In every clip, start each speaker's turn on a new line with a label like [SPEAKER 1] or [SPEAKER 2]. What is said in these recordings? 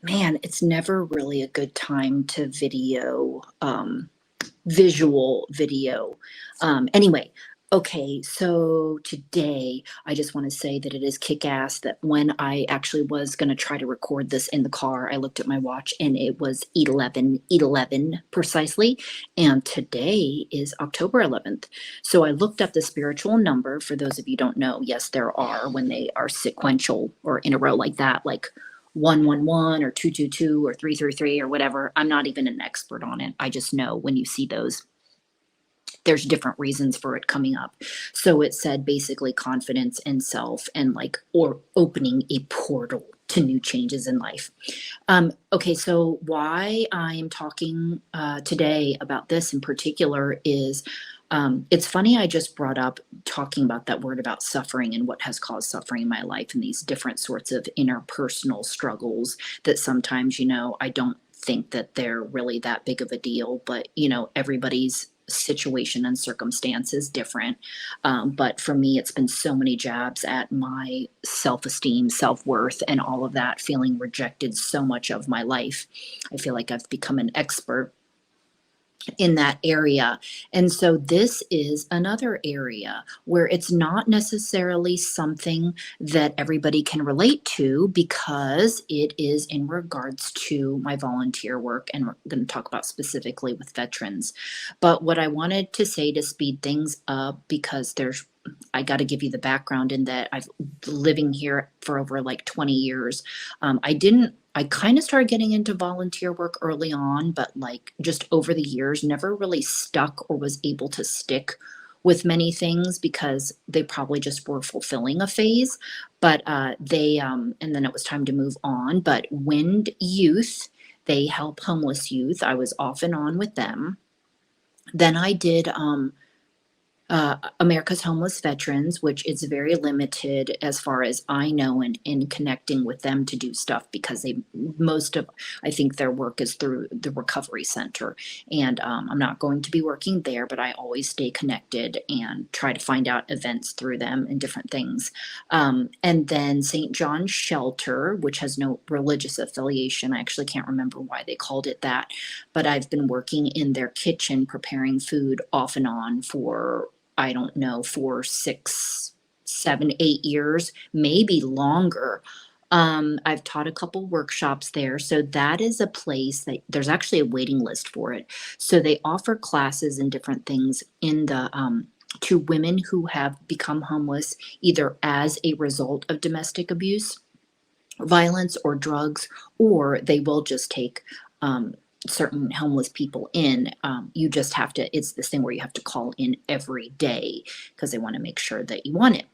[SPEAKER 1] Man, it's never really a good time to visual video. Anyway, okay, so today I just want to say that it is kick-ass that when I actually was going to try to record this in the car, I looked at my watch and it was 11:11 precisely, and today is October 11th. So I looked up the spiritual number. For those of you who don't know, yes, there are when they are sequential or in a row like that, like 111 or 222 or 333 or whatever. I'm not even an expert on it. I just know when you see those, there's different reasons for it coming up. So it said basically confidence in self and like, or opening a portal to new changes in life. Okay, so why I am talking today about this in particular is it's funny I just brought up talking about that word about suffering and what has caused suffering in my life and these different sorts of interpersonal struggles that sometimes, I don't think that they're really that big of a deal, but, everybody's situation and circumstance is different. But for me, it's been so many jabs at my self esteem, self worth, and all of that, feeling rejected so much of my life. I feel like I've become an expert in that area. And so this is another area where it's not necessarily something that everybody can relate to because it is in regards to my volunteer work. And we're going to talk about specifically with veterans. But what I wanted to say to speed things up, because I got to give you the background in that I've living here for over like 20 years. I kind of started getting into volunteer work early on, but like just over the years, never really stuck or was able to stick with many things because they probably just were fulfilling a phase. But and then it was time to move on. But Wind Youth, they help homeless youth. I was off and on with them. Then I did America's Homeless Veterans, which is very limited as far as I know in connecting with them to do stuff because I think their work is through the recovery center. And I'm not going to be working there, but I always stay connected and try to find out events through them and different things. And then St. John's Shelter, which has no religious affiliation. I actually can't remember why they called it that, but I've been working in their kitchen preparing food off and on for I don't know, 4, 6, 7, 8 years, maybe longer. I've taught a couple workshops there. So that is a place that there's actually a waiting list for it. So they offer classes and different things in the to women who have become homeless either as a result of domestic abuse, violence, or drugs, or they will just take certain homeless people in. You just have to, it's this thing where you have to call in every day because they want to make sure that you want it.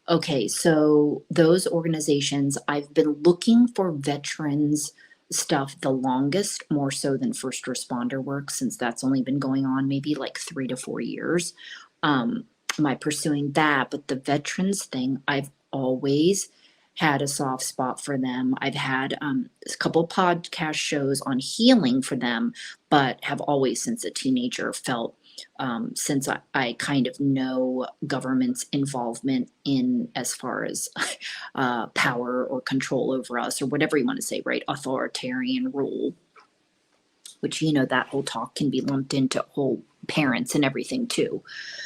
[SPEAKER 1] Okay, so those organizations, I've been looking for veterans stuff the longest, more so than first responder work, since that's only been going on maybe like 3 to 4 years. Am I pursuing that? But the veterans thing, I've always had a soft spot for them. I've had a couple podcast shows on healing for them, but have always, since a teenager, felt since I kind of know government's involvement in as far as power or control over us, or whatever you want to say, right? Authoritarian rule, which, that whole talk can be lumped into whole parents and everything too.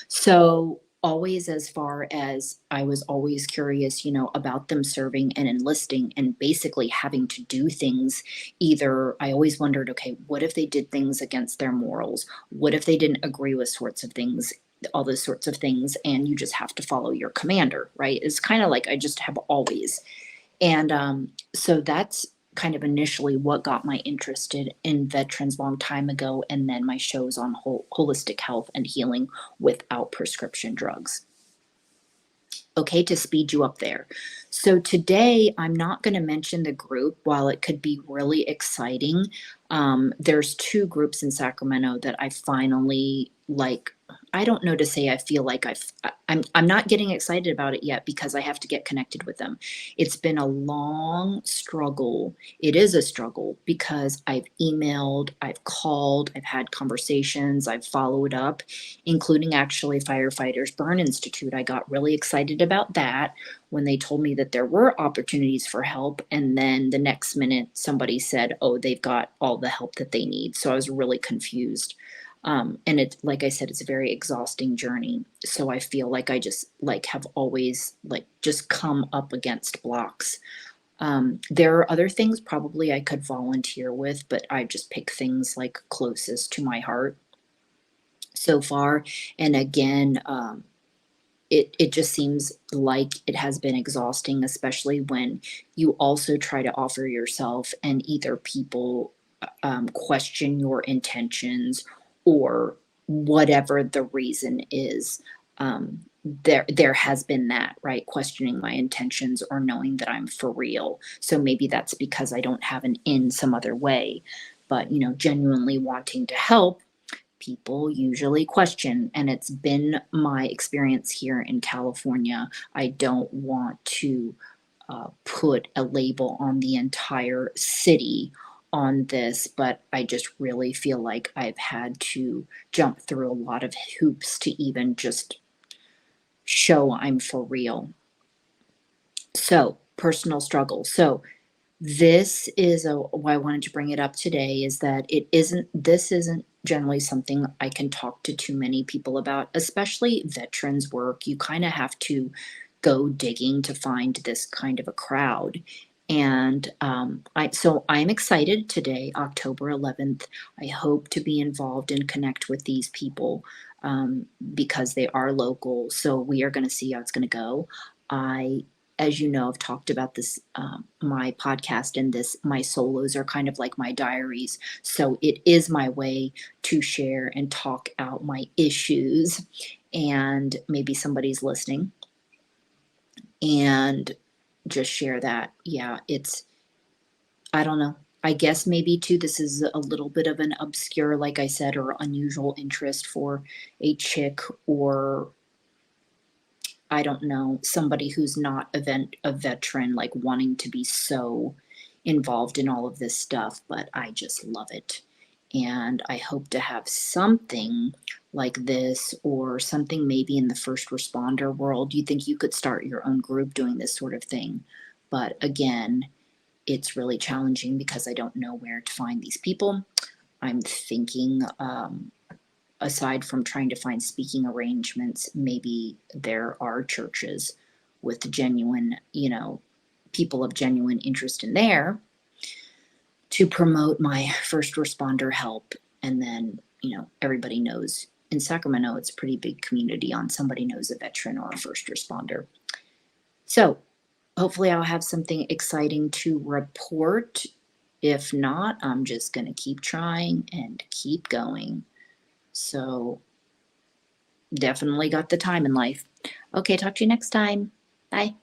[SPEAKER 1] So always, as far as I was always curious, about them serving and enlisting and basically having to do things. Either I always wondered, okay, what if they did things against their morals? What if they didn't agree with sorts of things, all those sorts of things, and you just have to follow your commander, right? It's kind of like I just have always. And so that's kind of initially what got my interested in veterans long time ago, and then my shows on holistic health and healing without prescription drugs. Okay, to speed you up there. So today I'm not going to mention the group. While it could be really exciting, there's two groups in Sacramento that I finally like I don't know to say I feel like I'm not getting excited about it yet because I have to get connected with them. It's been a long struggle. It is a struggle because I've emailed, I've called, I've had conversations, I've followed up, including actually Firefighters Burn Institute. I got really excited about that when they told me that there were opportunities for help. And then the next minute, somebody said, oh, they've got all the help that they need. So I was really confused. And it, like I said, it's a very exhausting journey. So I feel like I just like have always like just come up against blocks. There are other things probably I could volunteer with, but I just pick things like closest to my heart so far. And again, it just seems like it has been exhausting, especially when you also try to offer yourself and either people question your intentions or whatever the reason is. There has been that, right, questioning my intentions or knowing that I'm for real. So maybe that's because I don't have an in some other way, but genuinely wanting to help, people usually question, and it's been my experience here in California. I don't want to put a label on the entire city on this, but I just really feel like I've had to jump through a lot of hoops to even just show I'm for real. So, personal struggle. So, this is why I wanted to bring it up today, is that this isn't generally something I can talk to too many people about, especially veterans work. You kind of have to go digging to find this kind of a crowd. And I'm excited today, October 11th. I hope to be involved and connect with these people because they are local. So we are going to see how it's going to go. I As you know, I've talked about this, my podcast, and my solos are kind of like my diaries. So it is my way to share and talk out my issues, and maybe somebody's listening and just share that. Yeah, I don't know. I guess maybe too, this is a little bit of an obscure, like I said, or unusual interest for a chick, or I don't know, somebody who's not a veteran, like wanting to be so involved in all of this stuff, but I just love it. And I hope to have something like this, or something maybe in the first responder world. You think you could start your own group doing this sort of thing. But again, it's really challenging because I don't know where to find these people. I'm thinking, aside from trying to find speaking arrangements, maybe there are churches with genuine, people of genuine interest in there to promote my first responder help. And then, everybody knows in Sacramento, it's a pretty big community on somebody knows a veteran or a first responder. So hopefully I'll have something exciting to report. If not, I'm just going to keep trying and keep going. So definitely got the time in life. Okay, talk to you next time. Bye.